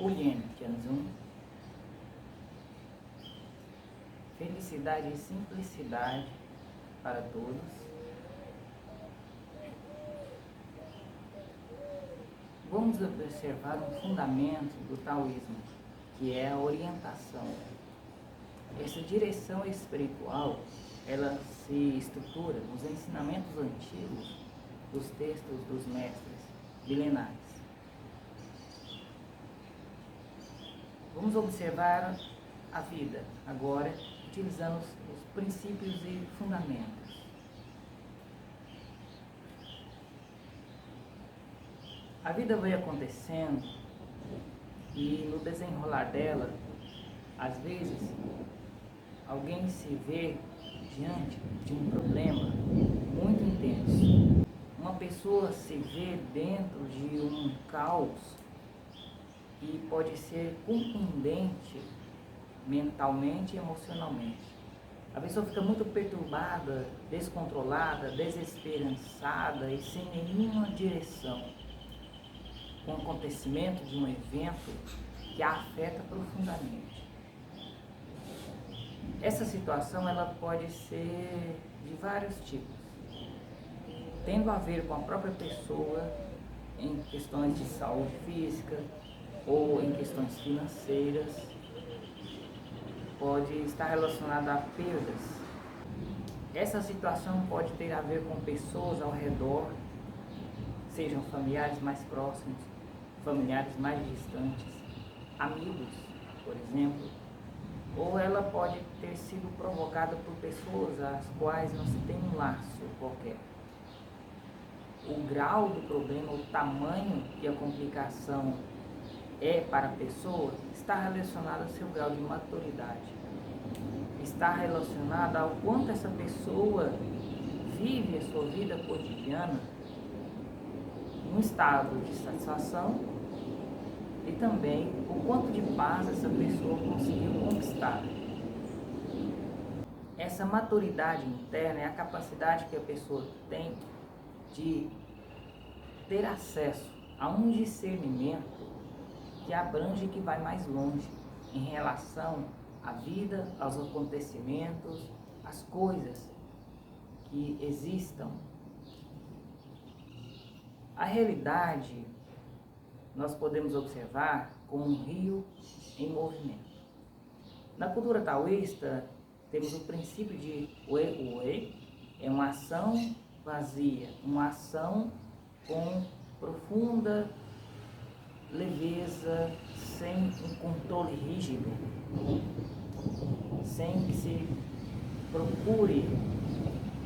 Ulien Tianzun. Felicidade e simplicidade para todos. Vamos observar um fundamento do taoísmo, que é a orientação. Essa direção espiritual, ela se estrutura nos ensinamentos antigos dos textos dos mestres milenares. Vamos observar a vida agora, utilizando os princípios e fundamentos. A vida vai acontecendo e no desenrolar dela, às vezes, alguém se vê diante de um problema muito intenso. Uma pessoa se vê dentro de um caos e pode ser contundente mentalmente e emocionalmente. A pessoa fica muito perturbada, descontrolada, desesperançada e sem nenhuma direção, com o acontecimento de um evento que a afeta profundamente. Essa situação ela pode ser de vários tipos, tendo a ver com a própria pessoa em questões de saúde física ou em questões financeiras, pode estar relacionada a perdas. Essa situação pode ter a ver com pessoas ao redor, sejam familiares mais próximos, familiares mais distantes, amigos, por exemplo, ou ela pode ter sido provocada por pessoas às quais não se tem um laço qualquer. O grau do problema, o tamanho que a complicação é para a pessoa, está relacionado ao seu grau de maturidade. Está relacionado ao quanto essa pessoa vive a sua vida cotidiana num estado de satisfação e também o quanto de paz essa pessoa conseguiu conquistar. Essa maturidade interna é a capacidade que a pessoa tem de ter acesso a um discernimento que abrange e que vai mais longe em relação à vida, aos acontecimentos, às coisas que existam. A realidade nós podemos observar como um rio em movimento. Na cultura taoísta temos o princípio de Wei Wei, é uma ação vazia, uma ação com profunda leveza, sem um controle rígido, sem que se procure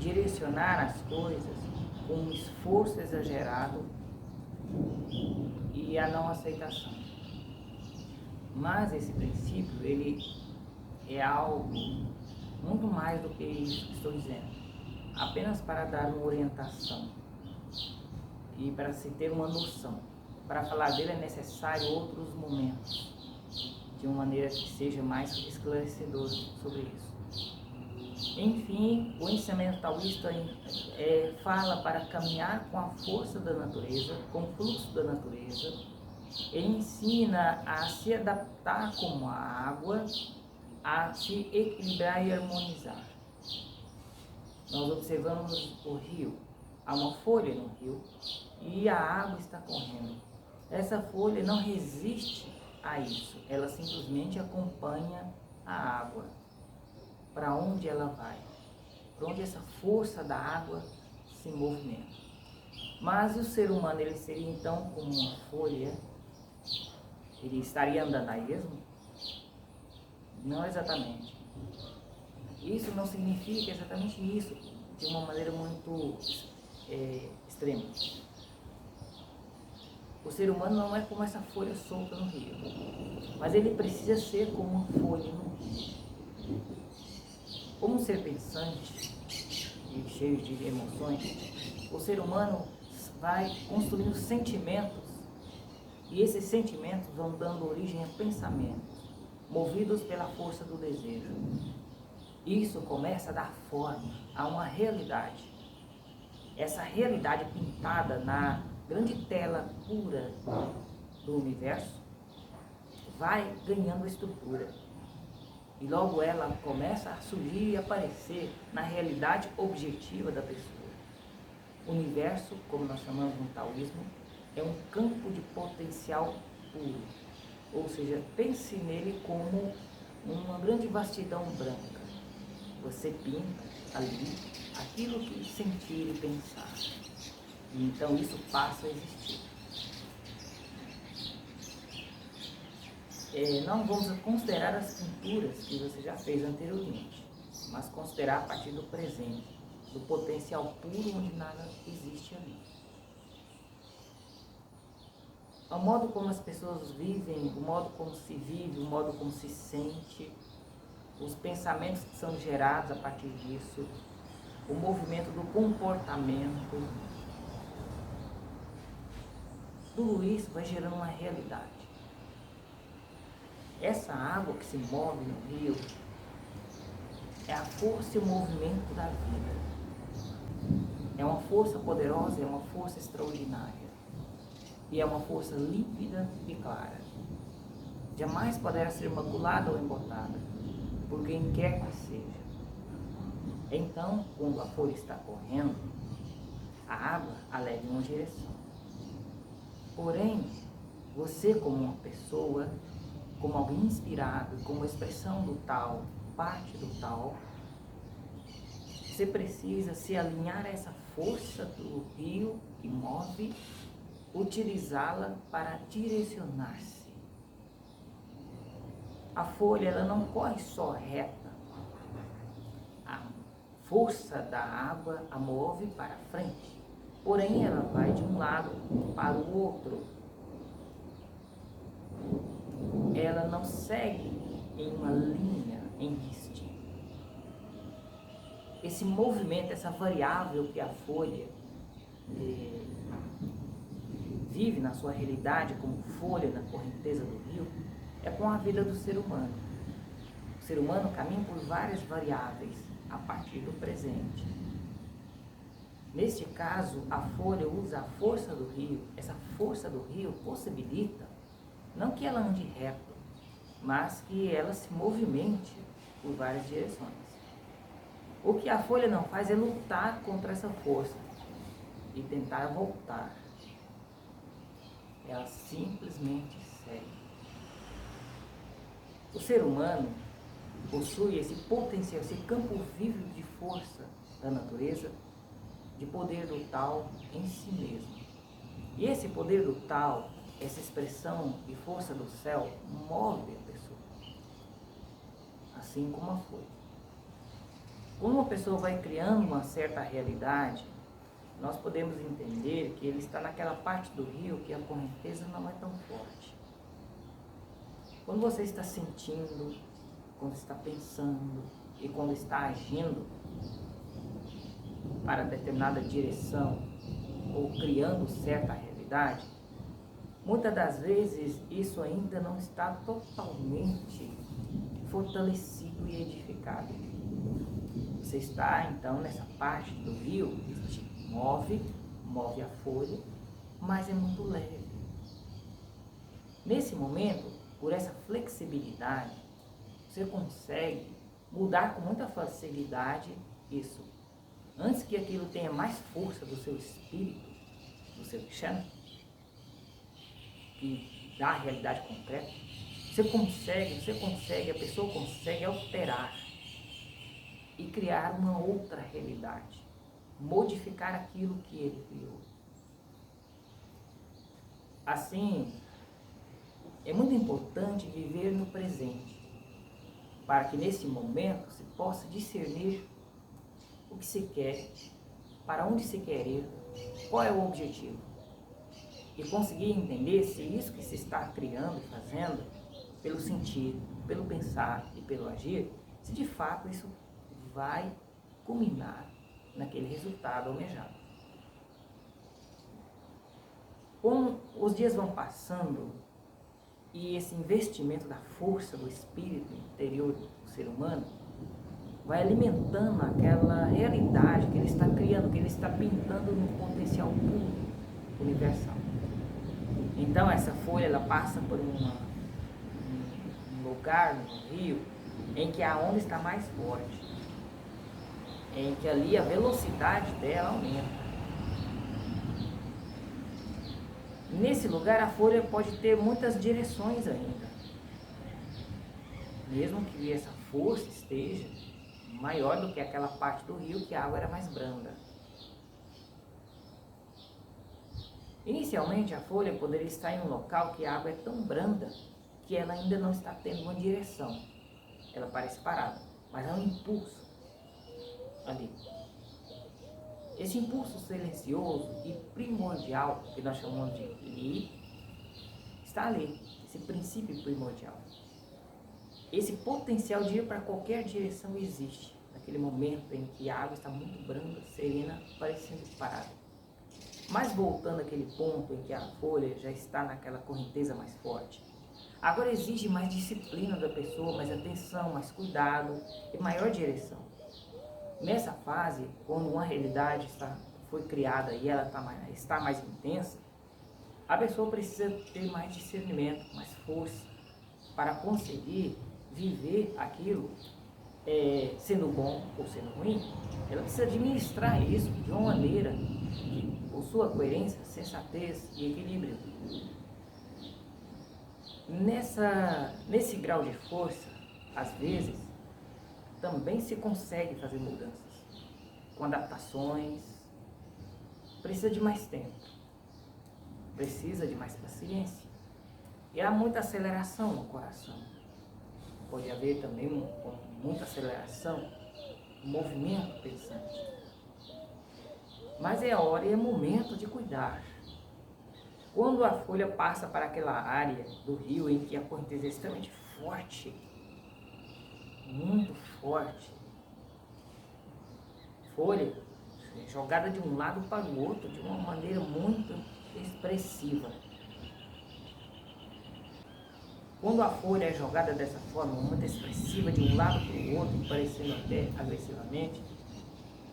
direcionar as coisas com um esforço exagerado e a não aceitação. Mas esse princípio, ele é algo muito mais do que isso que estou dizendo, apenas para dar uma orientação e para se ter uma noção. Para falar dele é necessário outros momentos, de uma maneira que seja mais esclarecedor sobre isso. Enfim, o ensinamento taoísta fala para caminhar com a força da natureza, com o fluxo da natureza. Ele ensina a se adaptar como a água, a se equilibrar e harmonizar. Nós observamos o rio, há uma folha no rio e a água está correndo. Essa folha não resiste a isso, ela simplesmente acompanha a água. Para onde ela vai, para onde essa força da água se movimenta. Mas o ser humano, ele seria então como uma folha, ele estaria andando a esmo? Não exatamente. Isso não significa exatamente isso, de uma maneira muito extrema. O ser humano não é como essa folha solta no rio, mas ele precisa ser como uma folha no rio. Como um ser pensante e cheio de emoções, o ser humano vai construindo sentimentos e esses sentimentos vão dando origem a pensamentos, movidos pela força do desejo. Isso começa a dar forma a uma realidade. Essa realidade pintada na grande tela pura do universo vai ganhando estrutura. E logo ela começa a surgir e aparecer na realidade objetiva da pessoa. O universo, como nós chamamos no taoísmo, é um campo de potencial puro. Ou seja, pense nele como uma grande vastidão branca. Você pinta ali aquilo que sentir e pensar. E então isso passa a existir. Não vamos considerar as pinturas que você já fez anteriormente, mas considerar a partir do presente, do potencial puro onde nada existe ali. O modo como as pessoas vivem, o modo como se vive, o modo como se sente, os pensamentos que são gerados a partir disso, o movimento do comportamento, tudo isso vai gerando uma realidade. Essa água que se move no rio é a força e o movimento da vida. É uma força poderosa, é uma força extraordinária. E é uma força límpida e clara. Jamais poderá ser maculada ou embotada por quem quer que seja. Então, quando a folha está correndo, a água alega uma direção. Porém, você como uma pessoa, como alguém inspirado, como expressão do tal, parte do tal, você precisa se alinhar a essa força do rio que move, utilizá-la para direcionar-se. A folha ela não corre só reta. A força da água a move para frente. Porém, ela vai de um lado para o outro. Ela não segue em uma linha, em riste. Esse movimento, essa variável que a folha vive na sua realidade como folha na correnteza do rio, é com a vida do ser humano. O ser humano caminha por várias variáveis a partir do presente. Neste caso, a folha usa a força do rio. Essa força do rio possibilita, não que ela ande reto, mas que ela se movimente por várias direções. O que a folha não faz é lutar contra essa força e tentar voltar. Ela simplesmente segue. O ser humano possui esse potencial, esse campo vivo de força da natureza, de poder do tal em si mesmo. E esse poder do tal, essa expressão de força do céu, move a pessoa, assim como a folha. Quando uma pessoa vai criando uma certa realidade, nós podemos entender que ele está naquela parte do rio que a correnteza não é tão forte. Quando você está sentindo, quando está pensando e quando está agindo para determinada direção ou criando certa realidade, muitas das vezes isso ainda não está totalmente fortalecido e edificado. Você está então nessa parte do rio que te move a folha, mas é muito leve. Nesse momento, por essa flexibilidade, você consegue mudar com muita facilidade isso. Antes que aquilo tenha mais força do seu espírito, do seu chão, que dá a realidade concreta, a pessoa consegue alterar e criar uma outra realidade, modificar aquilo que ele criou. Assim, é muito importante viver no presente, para que nesse momento se possa discernir o que se quer, para onde se quer ir, qual é o objetivo. E conseguir entender se isso que se está criando e fazendo, pelo sentir, pelo pensar e pelo agir, se de fato isso vai culminar naquele resultado almejado. Como os dias vão passando e esse investimento da força do espírito interior do ser humano vai alimentando aquela realidade que ele está criando, que ele está pintando no potencial puro, universal. Então essa folha ela passa por uma lugar no rio em que a onda está mais forte, em que ali a velocidade dela aumenta. Nesse lugar a folha pode ter muitas direções ainda, mesmo que essa força esteja maior do que aquela parte do rio que a água era mais branda. Inicialmente a folha poderia estar em um local que a água é tão branda que ela ainda não está tendo uma direção. Ela parece parada, mas há um impulso ali. Esse impulso silencioso e primordial, que nós chamamos de Li, está ali, esse princípio primordial. Esse potencial de ir para qualquer direção existe, naquele momento em que a água está muito branda, serena, parecendo parada. Mas voltando àquele ponto em que a folha já está naquela correnteza mais forte, agora exige mais disciplina da pessoa, mais atenção, mais cuidado e maior direção. Nessa fase, quando uma realidade foi criada e ela está mais intensa, a pessoa precisa ter mais discernimento, mais força para conseguir viver aquilo, sendo bom ou sendo ruim. Ela precisa administrar isso de uma maneira que possua coerência, sensatez e equilíbrio. Nesse grau de força, às vezes, também se consegue fazer mudanças, com adaptações. Precisa de mais tempo, precisa de mais paciência. E há muita aceleração no coração. Pode haver também muita aceleração no movimento pensante. Mas é hora e é momento de cuidar. Quando a folha passa para aquela área do rio em que a correnteza é extremamente forte, muito forte, folha jogada de um lado para o outro de uma maneira muito expressiva. Quando a folha é jogada dessa forma, muito expressiva, de um lado para o outro, parecendo até agressivamente,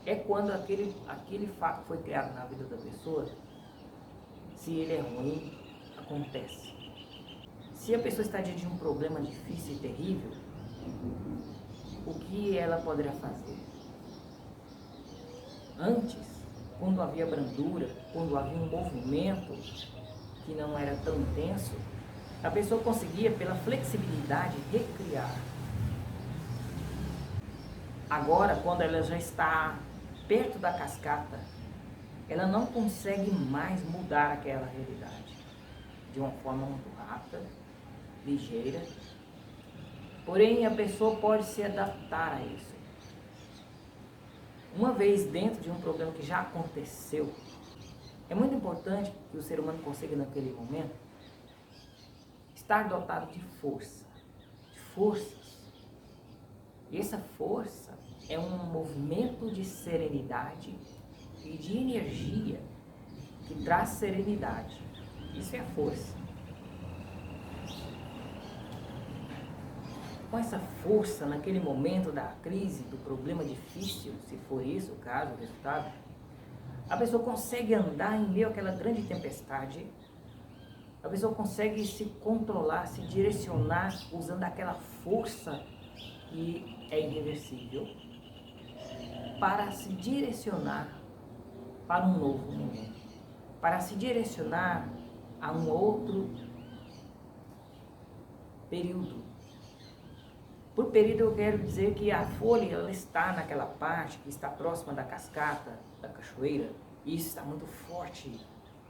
é quando aquele fato foi criado na vida da pessoa. Se ele é ruim, acontece. Se a pessoa está diante de um problema difícil e terrível, o que ela poderia fazer? Antes, quando havia brandura, quando havia um movimento que não era tão intenso, a pessoa conseguia, pela flexibilidade, recriar. Agora, quando ela já está perto da cascata, ela não consegue mais mudar aquela realidade de uma forma muito rápida, ligeira. Porém, a pessoa pode se adaptar a isso. Uma vez dentro de um problema que já aconteceu, é muito importante que o ser humano consiga, naquele momento, estar dotado de força, de forças. E essa força é um movimento de serenidade e de energia que traz serenidade. Isso é a força. Com essa força, naquele momento da crise, do problema difícil, se for isso o caso, o resultado, a pessoa consegue andar em meio àquela grande tempestade. A pessoa consegue se controlar, se direcionar, usando aquela força que é irreversível, para se direcionar para um novo momento, para se direcionar a um outro período. Por período eu quero dizer que a folha ela está naquela parte que está próxima da cascata, da cachoeira, e isso está muito forte,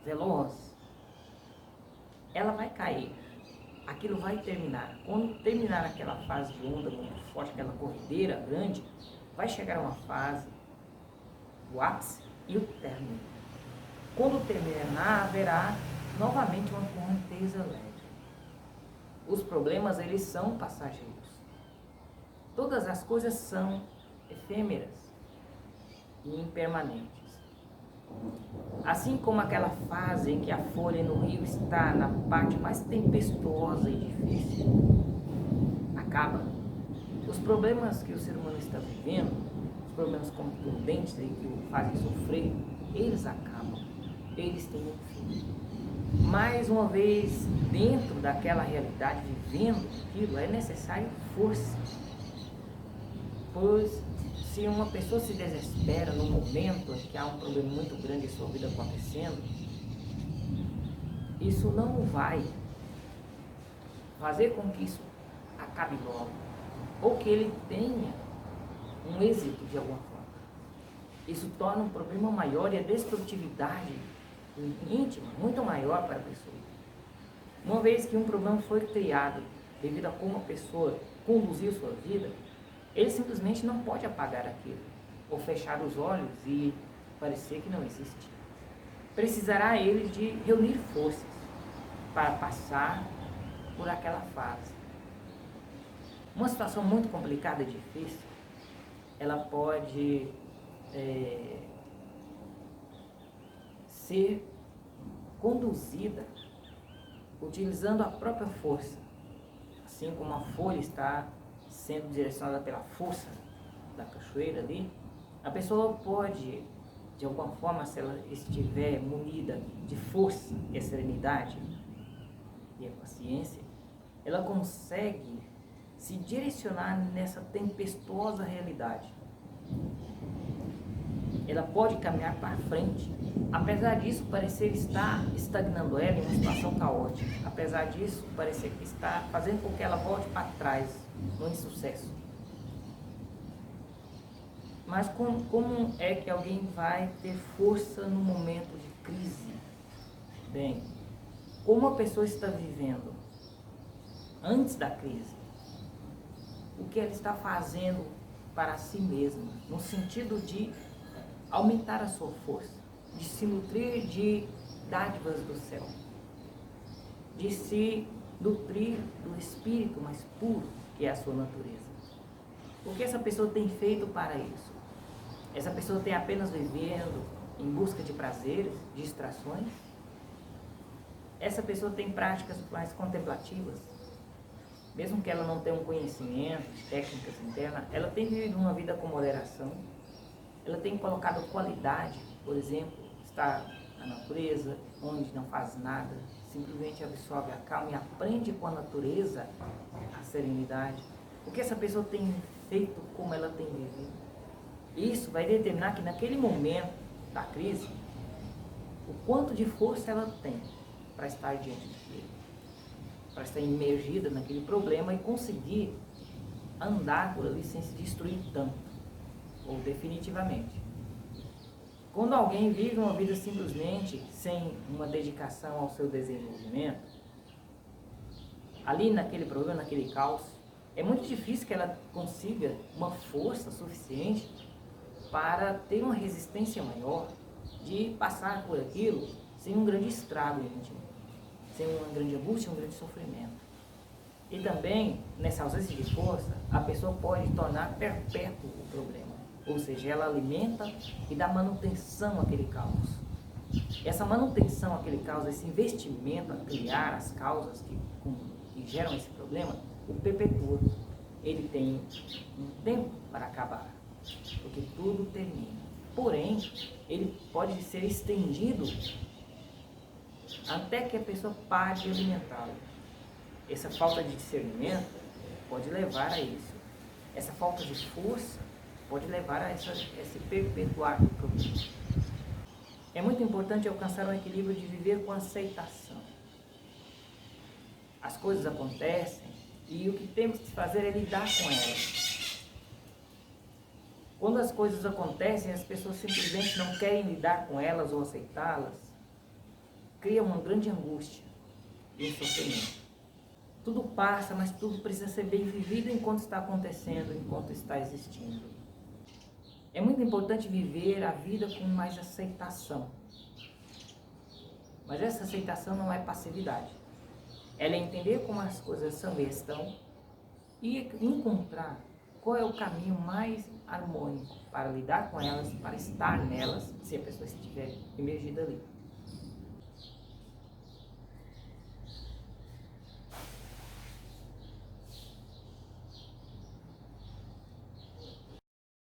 veloz. Ela vai cair, aquilo vai terminar. Quando terminar aquela fase de onda muito forte, aquela corrideira grande, vai chegar a uma fase, o ápice e o término. Quando terminar, haverá novamente uma correnteza leve. Os problemas, eles são passageiros. Todas as coisas são efêmeras e impermanentes. Assim como aquela fase em que a folha no rio está na parte mais tempestuosa e difícil, acaba. Os problemas que o ser humano está vivendo, os problemas contundentes e que o fazem sofrer, eles acabam, eles têm um fim. Mais uma vez, dentro daquela realidade, vivendo aquilo, é necessário força. Pois se uma pessoa se desespera no momento em que há um problema muito grande em sua vida acontecendo, isso não vai fazer com que isso acabe logo, ou que ele tenha um êxito de alguma forma. Isso torna um problema maior e a destrutividade íntima muito maior para a pessoa. Uma vez que um problema foi criado devido a como a pessoa conduziu sua vida, ele simplesmente não pode apagar aquilo, ou fechar os olhos e parecer que não existe. Precisará ele de reunir forças para passar por aquela fase. Uma situação muito complicada e difícil, ela pode ser conduzida utilizando a própria força, assim como a folha está sendo direcionada pela força da cachoeira ali. A pessoa pode, de alguma forma, se ela estiver munida de força e a serenidade e a paciência, ela consegue se direcionar nessa tempestuosa realidade. Ela pode caminhar para frente, apesar disso parecer estar estagnando ela em uma situação caótica, apesar disso parecer que está fazendo com que ela volte para trás no insucesso. Mas como é que alguém vai ter força no momento de crise? Bem, como a pessoa está vivendo antes da crise, o que ela está fazendo para si mesma, no sentido de aumentar a sua força, de se nutrir de dádivas do céu, de se nutrir do espírito mais puro que é a sua natureza. O que essa pessoa tem feito para isso? Essa pessoa tem apenas vivendo em busca de prazeres, de distrações? Essa pessoa tem práticas mais contemplativas? Mesmo que ela não tenha um conhecimento, técnicas internas, ela tem vivido uma vida com moderação. Ela tem colocado qualidade, por exemplo, estar na natureza, onde não faz nada, simplesmente absorve a calma e aprende com a natureza a serenidade. O que essa pessoa tem feito, como ela tem vivido? Isso vai determinar que naquele momento da crise, o quanto de força ela tem para estar diante daquilo, para estar imergida naquele problema e conseguir andar por ali sem se destruir tanto, ou definitivamente. Quando alguém vive uma vida simplesmente sem uma dedicação ao seu desenvolvimento, ali naquele problema, naquele caos, é muito difícil que ela consiga uma força suficiente para ter uma resistência maior de passar por aquilo sem um grande estrago íntimo, sem uma grande angústia, um grande sofrimento. E também, nessa ausência de força, a pessoa pode tornar perpétuo o problema, ou seja, ela alimenta e dá manutenção àquele caos. Essa manutenção àquele caos, esse investimento a criar as causas que geram esse problema, o perpetua. Ele tem um tempo para acabar, porque tudo termina. Porém, ele pode ser estendido até que a pessoa pare de alimentá-lo. Essa falta de discernimento pode levar a isso. Essa falta de força pode levar a esse perpetuar do problema. É muito importante alcançar um equilíbrio de viver com aceitação. As coisas acontecem e o que temos que fazer é lidar com elas. Quando as coisas acontecem, as pessoas simplesmente não querem lidar com elas ou aceitá-las, cria uma grande angústia e um sofrimento. Tudo passa, mas tudo precisa ser bem vivido enquanto está acontecendo, enquanto está existindo. É muito importante viver a vida com mais aceitação. Mas essa aceitação não é passividade. Ela é entender como as coisas são e estão e encontrar qual é o caminho mais harmônico para lidar com elas, para estar nelas, se a pessoa estiver imergida ali.